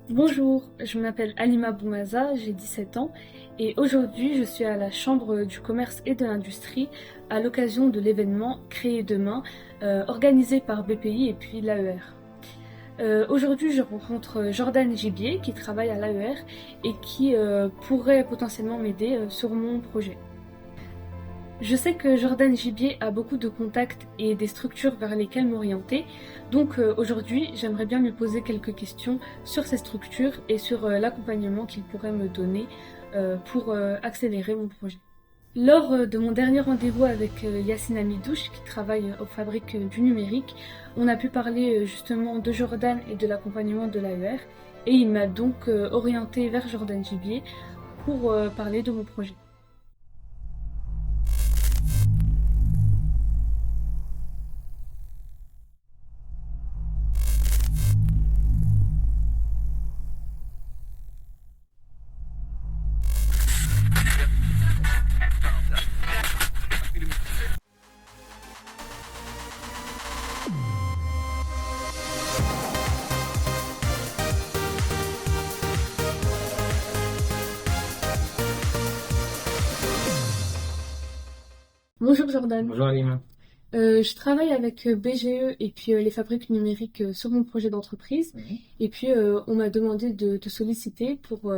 Bonjour, je m'appelle Halima Boumaza, j'ai 17 ans et aujourd'hui je suis à la Chambre du commerce et de l'industrie à l'occasion de l'événement Créer demain organisé par BPI et puis l'AER. Aujourd'hui je rencontre Jordan Gibier qui travaille à l'AER et qui pourrait potentiellement m'aider sur mon projet. Je sais que Jordan Gibier a beaucoup de contacts et des structures vers lesquelles m'orienter, donc aujourd'hui j'aimerais bien lui poser quelques questions sur ces structures et sur l'accompagnement qu'il pourrait me donner pour accélérer mon projet. Lors de mon dernier rendez-vous avec Yacine Amidouche, qui travaille aux fabriques du numérique, on a pu parler justement de Jordan et de l'accompagnement de l'AER, et il m'a donc orienté vers Jordan Gibier pour parler de mon projet. Bonjour Jordan. Bonjour Alim. Je travaille avec BGE et puis les fabriques numériques sur mon projet d'entreprise. Et puis on m'a demandé de te solliciter pour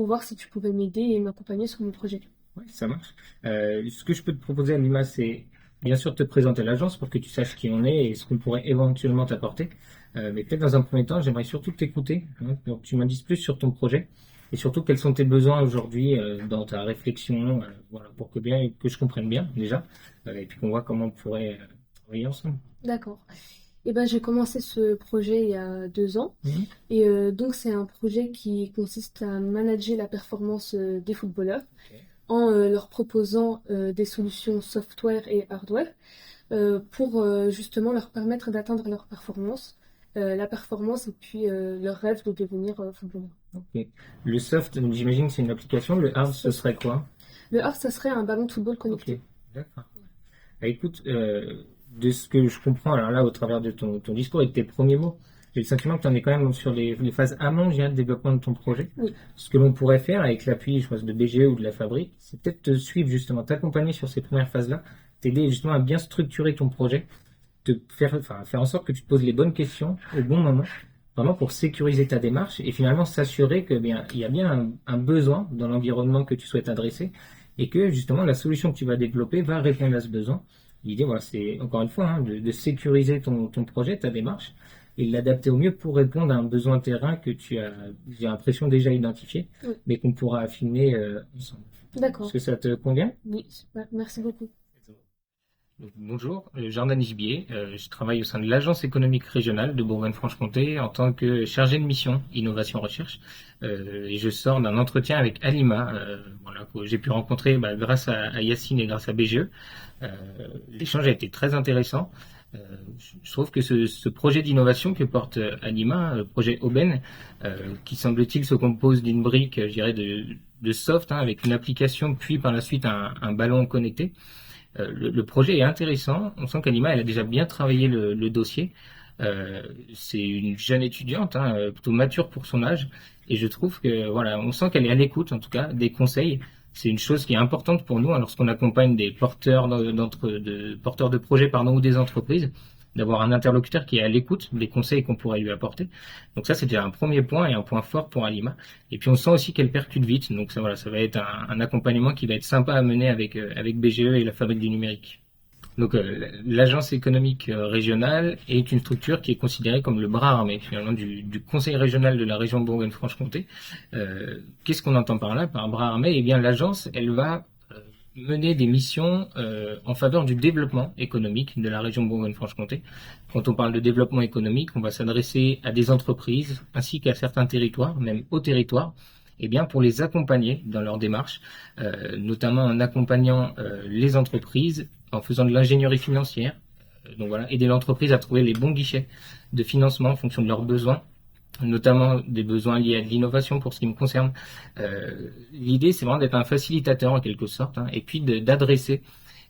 voir si tu pouvais m'aider et m'accompagner sur mon projet. Ouais, ça marche. Ce que je peux te proposer, Alima, c'est bien sûr de te présenter l'agence pour que tu saches qui on est et ce qu'on pourrait éventuellement t'apporter. Mais peut-être dans un premier temps, j'aimerais surtout t'écouter, hein, pour que tu m'en dises plus sur ton projet et surtout quels sont tes besoins aujourd'hui dans ta réflexion, voilà, pour que je comprenne bien déjà, et puis qu'on voit comment on pourrait travailler ensemble. D'accord. Et ben j'ai commencé ce projet il y a 2 ans. Mhm. Et donc c'est un projet qui consiste à manager la performance des footballeurs Ok. en leur proposant des solutions software et hardware pour justement leur permettre d'atteindre leur performance, la performance et puis leur rêve de devenir footballeur. Ok. Le soft, donc, j'imagine que c'est une application. Le hard, ce serait quoi? Le hard, ça serait un ballon de football Ok, connecté. d'accord. Bah, écoute, de ce que je comprends, alors là, au travers de ton discours et de tes premiers mots, j'ai le sentiment que tu en es quand même sur les phases amont, je dirais, de développement de ton projet. Oui, Ce que l'on pourrait faire avec l'appui, je pense, de BGE ou de la fabrique, c'est peut-être te suivre justement, t'accompagner sur ces premières phases-là, t'aider justement à bien structurer ton projet, faire en sorte que tu te poses les bonnes questions au bon moment, vraiment pour sécuriser ta démarche et finalement s'assurer que bien il y a bien un besoin dans l'environnement que tu souhaites adresser et que justement la solution que tu vas développer va répondre à ce besoin. L'idée, voilà, c'est encore une fois hein, de sécuriser ton projet, ta démarche et de l'adapter au mieux pour répondre à un besoin terrain que tu as, j'ai l'impression déjà identifié, oui. mais qu'on pourra affiner ensemble. Est-ce D'accord. que ça te convient? Oui, super. Merci beaucoup. Donc, bonjour, Jordan Gibier. Je travaille au sein de l'Agence économique régionale de Bourgogne-Franche-Comté en tant que chargé de mission innovation recherche. Et je sors d'un entretien avec Alima, voilà, que j'ai pu rencontrer grâce à Yacine et grâce à BGE. Euh, L'échange a été très intéressant. Euh, je trouve que ce projet d'innovation que porte Alima, le projet Aubaine, qui semble-t-il se compose d'une brique, je dirais, de soft, hein, avec une application, puis par la suite un ballon connecté. Le projet est intéressant. On sent qu'Anima, elle a déjà bien travaillé le dossier. C'est une jeune étudiante, hein, plutôt mature pour son âge. Et je trouve que, voilà, on sent qu'elle est à l'écoute, en tout cas, des conseils. C'est une chose qui est importante pour nous, hein, lorsqu'on accompagne des porteurs de projets, pardon, ou des entreprises, d'avoir un interlocuteur qui est à l'écoute des conseils qu'on pourrait lui apporter. Donc ça, c'est déjà un premier point et un point fort pour Alima. Et puis on sent aussi qu'elle percute vite. Donc ça, voilà, ça va être un accompagnement qui va être sympa à mener avec BGE et la fabrique du numérique. Donc l'agence économique régionale est une structure qui est considérée comme le bras armé finalement du conseil régional de la région Bourgogne-Franche-Comté. Qu'est-ce qu'on entend par là, par bras armé? Eh bien l'agence, elle va mener des missions en faveur du développement économique de la région Bourgogne-Franche-Comté. Quand on parle de développement économique, on va s'adresser à des entreprises ainsi qu'à certains territoires, même aux territoires, eh bien pour les accompagner dans leur démarche, notamment en accompagnant les entreprises, en faisant de l'ingénierie financière, donc voilà, aider l'entreprise à trouver les bons guichets de financement en fonction de leurs besoins, notamment des besoins liés à de l'innovation pour ce qui me concerne. L'idée, c'est vraiment d'être un facilitateur en quelque sorte, hein, et puis d'adresser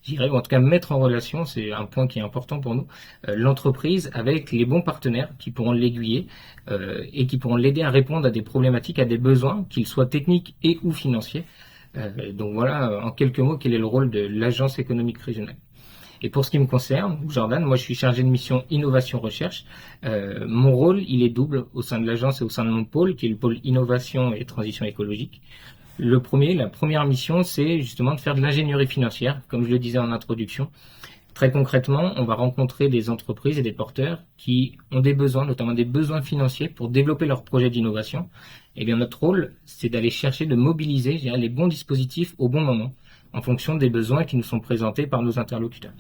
j'irais, ou en tout cas mettre en relation, c'est un point qui est important pour nous, l'entreprise avec les bons partenaires qui pourront l'aiguiller et qui pourront l'aider à répondre à des problématiques, à des besoins, qu'ils soient techniques et ou financiers. Donc voilà, en quelques mots, quel est le rôle de l'agence économique régionale. Et pour ce qui me concerne, Jordan, moi je suis chargé de mission innovation recherche. Mon rôle, il est double au sein de l'agence et au sein de mon pôle, qui est le pôle innovation et transition écologique. La première mission, c'est justement de faire de l'ingénierie financière, comme je le disais en introduction. Très concrètement, on va rencontrer des entreprises et des porteurs qui ont des besoins, notamment des besoins financiers pour développer leurs projets d'innovation. Et bien notre rôle, c'est d'aller chercher de mobiliser, je dirais, les bons dispositifs au bon moment, en fonction des besoins qui nous sont présentés par nos interlocuteurs.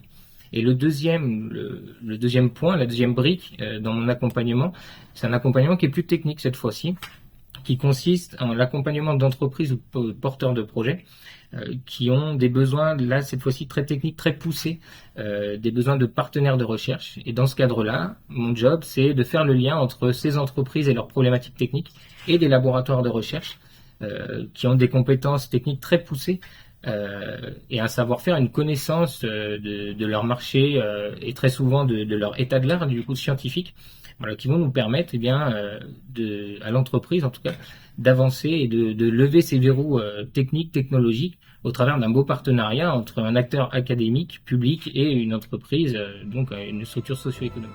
Et le deuxième point, la deuxième brique dans mon accompagnement, c'est un accompagnement qui est plus technique cette fois-ci, qui consiste en l'accompagnement d'entreprises ou porteurs de projets qui ont des besoins, là cette fois-ci très techniques, très poussés, des besoins de partenaires de recherche. Et dans ce cadre-là, mon job, c'est de faire le lien entre ces entreprises et leurs problématiques techniques et des laboratoires de recherche qui ont des compétences techniques très poussées et un savoir-faire, une connaissance de leur marché et très souvent de leur état de l'art, du coup scientifique, voilà, qui vont nous permettre, à l'entreprise en tout cas, d'avancer et de lever ces verrous techniques, technologiques, au travers d'un beau partenariat entre un acteur académique, public et une entreprise, donc une structure socio-économique.